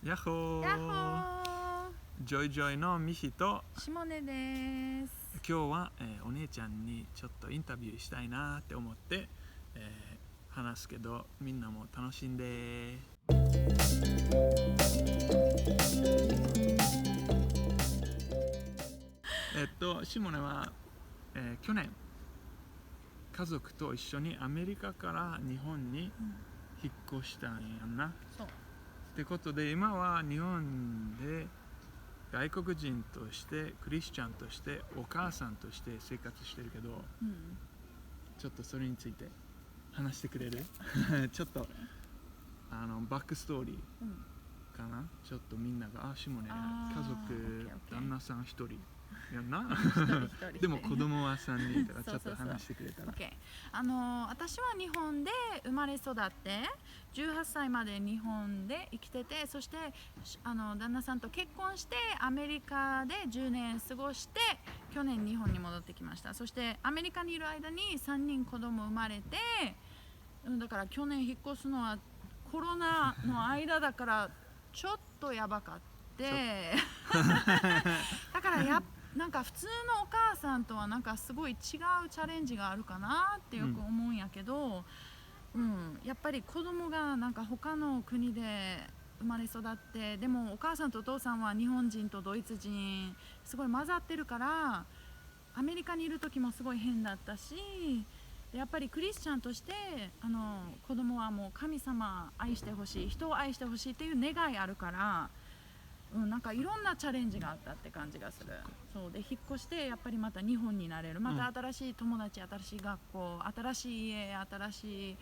やっほー。やっほー。ジョイジョイのミヒとしもねです。今日は、お姉ちゃんにちょっとインタビューしたいなって思って、話すけどみんなも楽しんで。しもねは、去年家族と一緒にアメリカから日本に引っ越したんやんな。そう。ってことで今は日本で外国人としてクリスチャンとしてお母さんとして生活してるけど、ちょっとそれについて話してくれる？ちょっとバックストーリーかな、ちょっとみんながしもね家族旦那さん1人やんなでも子供は3人だからちょっと話してくれたら。私は日本で生まれ育って18歳まで日本で生きてて、そして旦那さんと結婚してアメリカで10年過ごして去年日本に戻ってきました。そしてアメリカにいる間に3人子供生まれて、だから去年引っ越すのはコロナの間だからちょっとやばかってだからなんか普通のお母さんとはなんかすごい違うチャレンジがあるかなってよく思うんやけど、やっぱり子供がなんか他の国で生まれ育って、でもお母さんとお父さんは日本人とドイツ人すごい混ざってるから、アメリカにいる時もすごい変だったし、やっぱりクリスチャンとして子供はもう神様愛してほしい、人を愛してほしいっていう願いあるから、なんかいろんなチャレンジがあったって感じがする。そうで引っ越してやっぱりまた日本になれる、また新しい友達、新しい学校、新しい家、新しい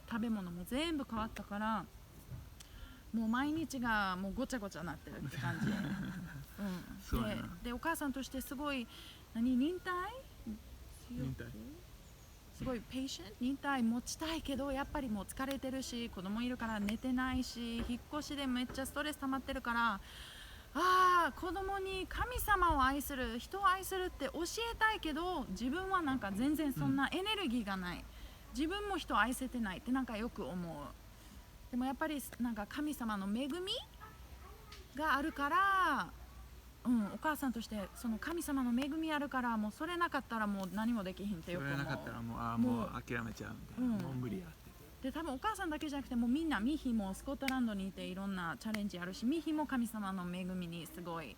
食べ物も全部変わったから、もう毎日がもうごちゃごちゃなってるって感じでお母さんとしてすごい忍耐すごいペイシェント、忍耐持ちたいけど、やっぱりもう疲れてるし子供いるから寝てないし、引っ越しでめっちゃストレス溜まってるから、子供に神様を愛する、人を愛するって教えたいけど、自分はなんか全然そんなエネルギーがない、自分も人を愛せてないってなんかよく思う。でもやっぱりなんか神様の恵みがあるから、お母さんとしてその神様の恵みあるから、もうそれなかったらもう何もできひんってよく思う。それなかったらもう諦めちゃうみたいな、もう無理やって。で多分お母さんだけじゃなくてもうみんな、ミヒもスコットランドにいていろんなチャレンジあるし、ミヒも神様の恵みにすごい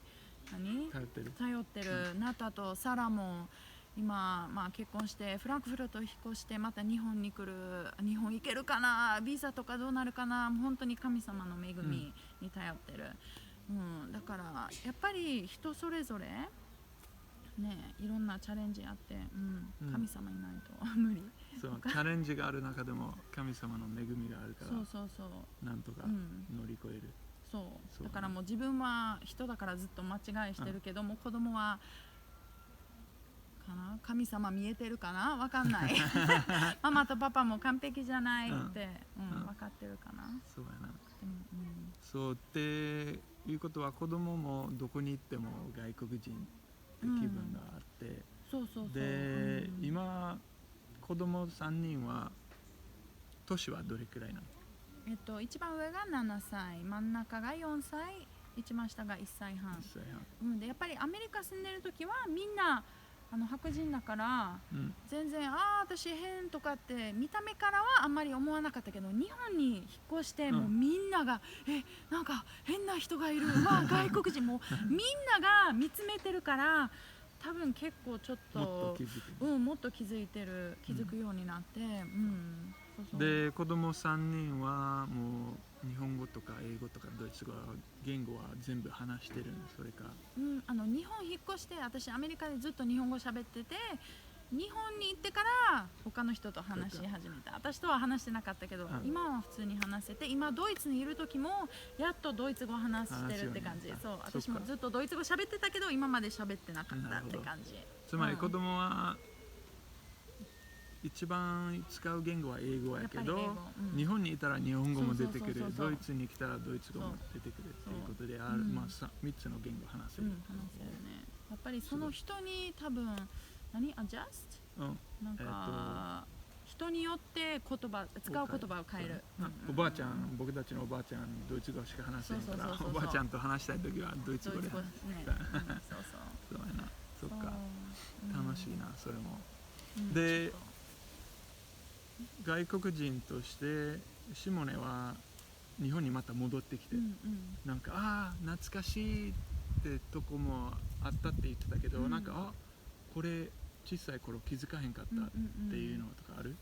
頼ってる、ナタとサラも今、結婚してフランクフルト引っ越してまた日本に来る、日本行けるかな、ビザとかどうなるかな、もう本当に神様の恵みに頼ってる、だからやっぱり人それぞれね、いろんなチャレンジあって、神様いないと無理。そうチャレンジがある中でも神様の恵みがあるから、なんとか乗り越える、そうだからもう自分は人だからずっと間違いしてるけども、子供は神様見えてるかな、分かんないママとパパも完璧じゃないって、分かってるかな。そうやな、そうっていうことは子供もどこに行っても外国人って気分があって、で、今子供3人は年はどれくらいなの？一番上が7歳、真ん中が4歳、一番下が1歳半。でやっぱりアメリカ住んでる時はみんな白人だから、全然私変とかって見た目からはあんまり思わなかったけど、日本に引っ越してもうみんながなんか変な人がいる、外国人もみんなが見つめてるから、多分結構ちょっともっと気づくようになって、で子供3人はもう日本語とか英語とかドイツ語言語は全部話してるんです。それか日本引っ越して、私アメリカでずっと日本語喋ってて、日本に行ってから他の人と話し始めた。私とは話してなかったけど、今は普通に話せて、今ドイツにいる時もやっとドイツ語話してるって感じ。そう、私もずっとドイツ語喋ってたけど今まで喋ってなかったって感じ。つまり子供は一番使う言語は英語やけど、日本にいたら日本語も出てくる、ドイツに来たらドイツ語も出てくるっていうことで、3つの言語話せる。やっぱりその人に多分アジャスト、なんか人によって使う言葉を変える。おばあちゃん、僕たちのおばあちゃんドイツ語しか話せないから、おばあちゃんと話したい時はドイツ語で話す。そうやな、そっか、楽しいなそれも。で、外国人としてシモネは日本にまた戻ってきて、なんか懐かしいってとこもあったって言ってたけど、なんかこれ小さい頃気づかへんかったっていうのとかある？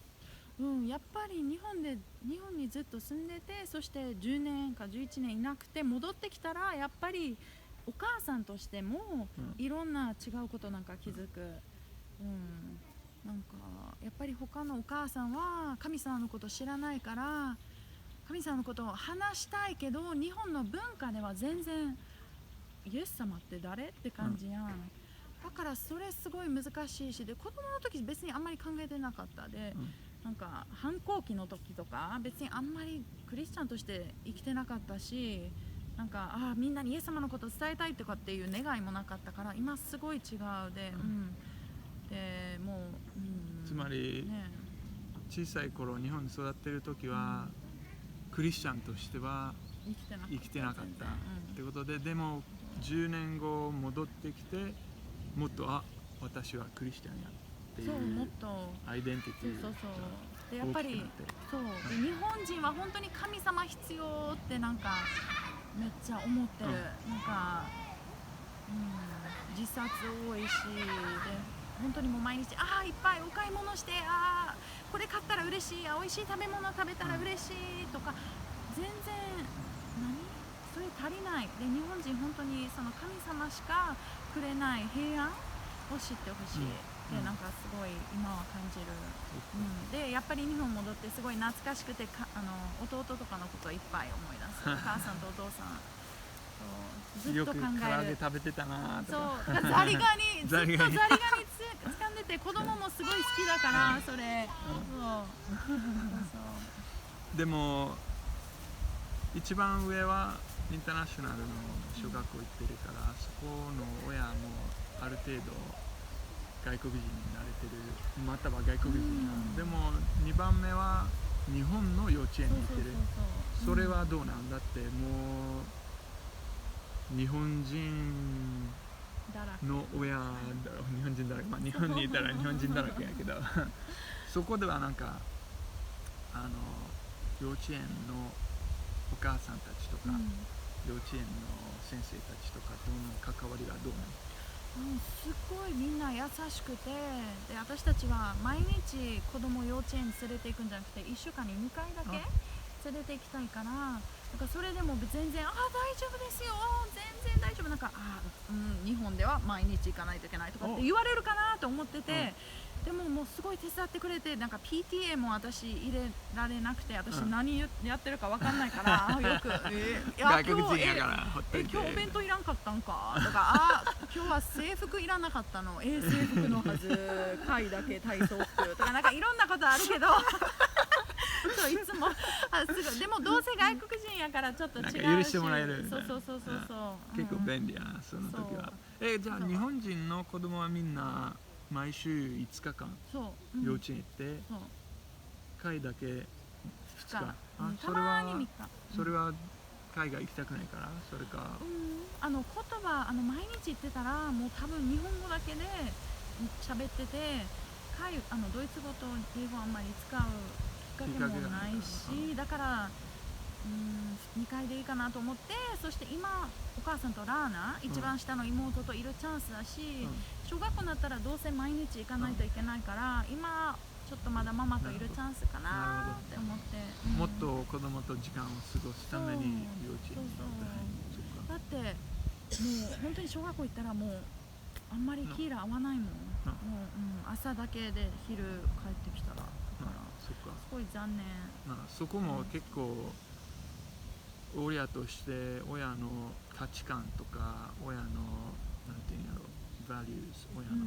やっぱり日本にずっと住んでて、そして10年か11年いなくて戻ってきたら、やっぱりお母さんとしてもいろんな違うことなんか気づく。なんかやっぱり他のお母さんは神様のこと知らないから、神様のことを話したいけど、日本の文化では全然イエス様って誰って感じやん。だからそれすごい難しいし、で子供の時別にあんまり考えてなかったで、なんか反抗期の時とか別にあんまりクリスチャンとして生きてなかったし、なんかみんなにイエス様のことを伝えたいとかっていう願いもなかったから、今すごい違うで、でもう、つまり、小さい頃日本に育ってる時は、クリスチャンとしては生きてなかったってことで、でも10年後戻ってきて、もっと私はクリスチャンやっていうアイデンティティがでやっぱりで日本人は本当に神様必要ってなんかめっちゃ思ってる。なんか、自殺多いし、で本当にもう毎日いっぱいお買い物して、これ買ったら嬉しい、美味しい食べ物食べたら嬉しいとか、全然それ足りない。で日本人本当にその神様しかくれない平安を知ってほしい、でなんかすごい今は感じる。でやっぱり日本戻ってすごい懐かしくて、弟とかのことをいっぱい思い出す。お母さんとお父さんずっと考える。よく唐揚げ食べてたなとか。そうザリガニずっとザリガニ掴んでて、子供もすごい好きだからそれ。でも一番上はインターナショナルの小学校行ってるから、そこの親もある程度外国人に慣れてる、または外国人な、でも2番目は日本の幼稚園に行ってる。それはどうなんだって、もう日本人の親、日本人だらけ、日本にいたら日本人だらけやけどそこではなんか幼稚園のお母さんたちとか、幼稚園の先生たちとかとの関わりはどうなの？すごいみんな優しくて、で私たちは毎日子供を幼稚園に連れて行くんじゃなくて、1週間に2回だけ連れて行きたいから、なんかそれでも全然大丈夫ですよ、全然大丈夫、なんか日本では毎日行かないといけないとかって言われるかなと思ってて、でももうすごい手伝ってくれて、なんか PTA も私入れられなくて、私何やってるか分かんないからよく外国人やからほっといて、今日お弁当いらんかったんかとか、今日は制服いらなかったの、制服のはず、貝だけ体操服とか、なんかいろんなことあるけどそういつもすごい、でもどうせ外国人やからちょっと違うし、なんか許してもらえる。そう、結構便利やな、その時は。じゃあ日本人の子供はみんな毎週5日間幼稚園行って、貝だけ2日。たまに3日。それは海外行きたくないから、それか。言葉毎日言ってたら、もう多分日本語だけで喋ってて、ドイツ語と英語あんまり使うきっかけもないし、だから2回でいいかなと思って、そして今お母さんとラーナ、一番下の妹といるチャンスだし、小学校になったらどうせ毎日行かないといけないから、今ちょっとまだママといるチャンスかなって思って、もっと子供と時間を過ごすために幼稚園に行った。だってもう本当に小学校行ったらもうあんまりキーラ合わないもん、もう朝だけで昼帰ってきたら、だからすごい残念。そこも結構親として親の価値観とか、親のなんていうんやろ、バリューズ、親の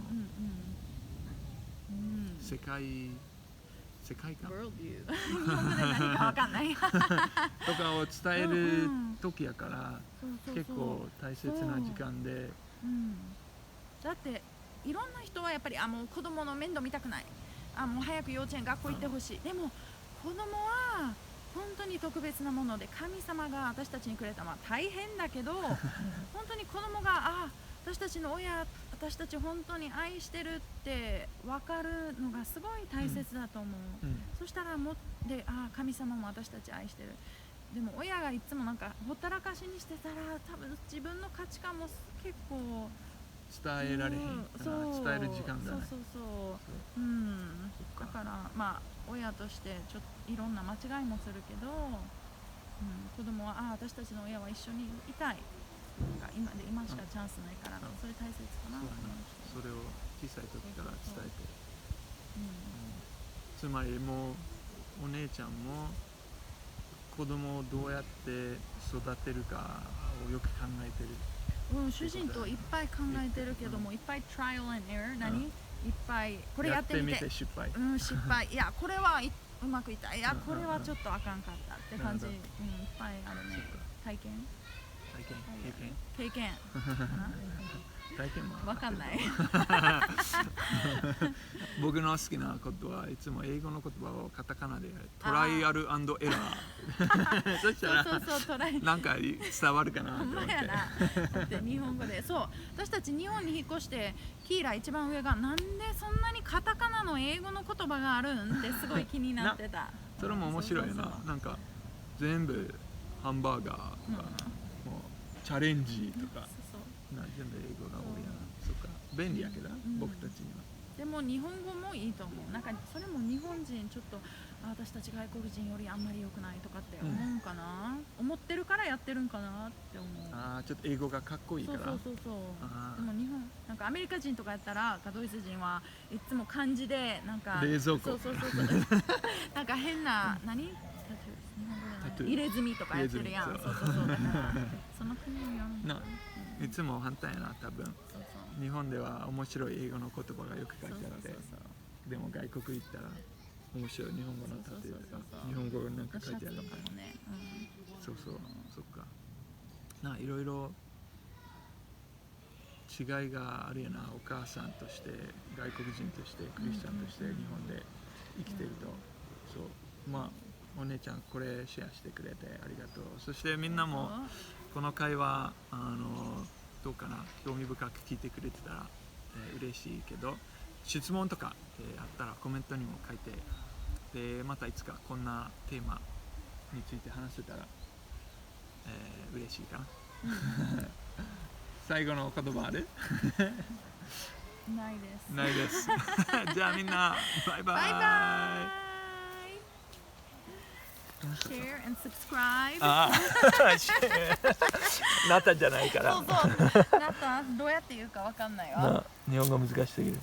世界観日本語で何かわかんないとかを伝える時やから、結構大切な時間で、だっていろんな人はやっぱりもう子供の面倒見たくない、もう早く幼稚園学校行ってほしい、でも子供は本当に特別なもので、神様が私たちにくれた、大変だけど本当に子供が私たちの親、私たち本当に愛してるって分かるのがすごい大切だと思う、そしたら神様も私たち愛してる。でも親がいつもなんかほったらかしにしてたら、多分自分の価値観も結構伝えられへんから、伝える時間がない。だから親としてちょっといろんな間違いもするけど、子供は私たちの親は一緒にいたい、今しかチャンスないから、それ大切かな。それを小さい時から伝えて、つまりもうお姉ちゃんも子供をどうやって育てるかをよく考えてる。主人といっぱい考えてるけども、いっぱい trial and error、いっぱいこれやってみて失敗、失敗、いやこれはうまくいった、いやこれはちょっとあかんかったって感じ、いっぱいあるね。体験経験体験もわかんない僕の好きなことはいつも英語の言葉をカタカナでトライアル&エラーそしたらなんか伝わるかなと思ってだって日本語で、私たち日本に引っ越してキーラ一番上がなんでそんなにカタカナの英語の言葉があるんってすごい気になってたそれも面白いな。なんか全部ハンバーガーとか、もうチャレンジとか全部英語が多いな。そっか、便利やけど、僕たちには。でも日本語もいいと思う。なんかそれも日本人ちょっと私たち外国人よりあんまり良くないとかって思うかな、思ってるからやってるんかなって思う。ちょっと英語がかっこいいから。そうでも日本なんかアメリカ人とかやったら、ドイツ人はいつも漢字でなんか冷蔵庫なんか変な何入れ墨とかやってるやん。だからその国によるいつも反対やな、多分。日本では面白い英語の言葉がよく書いてあって、でも外国行ったら面白い日本語の例えとか、日本語なんか書いてあるのかもね。そっか。いろいろ違いがあるよな。お母さんとして、外国人として、クリスチャンとして日本で生きてると。お姉ちゃんこれシェアしてくれてありがとう。そしてみんなもこの会話どうかな、興味深く聞いてくれてたら、嬉しいけど、質問とか、あったらコメントにも書いて、でまたいつかこんなテーマについて話せたら、嬉しいかな。最後の言葉ある？ないです。じゃあみんなバイバイ。Share and subscribe。なったんじゃないから。なったどうやって言うかわかんないわ。日本語難しすぎる。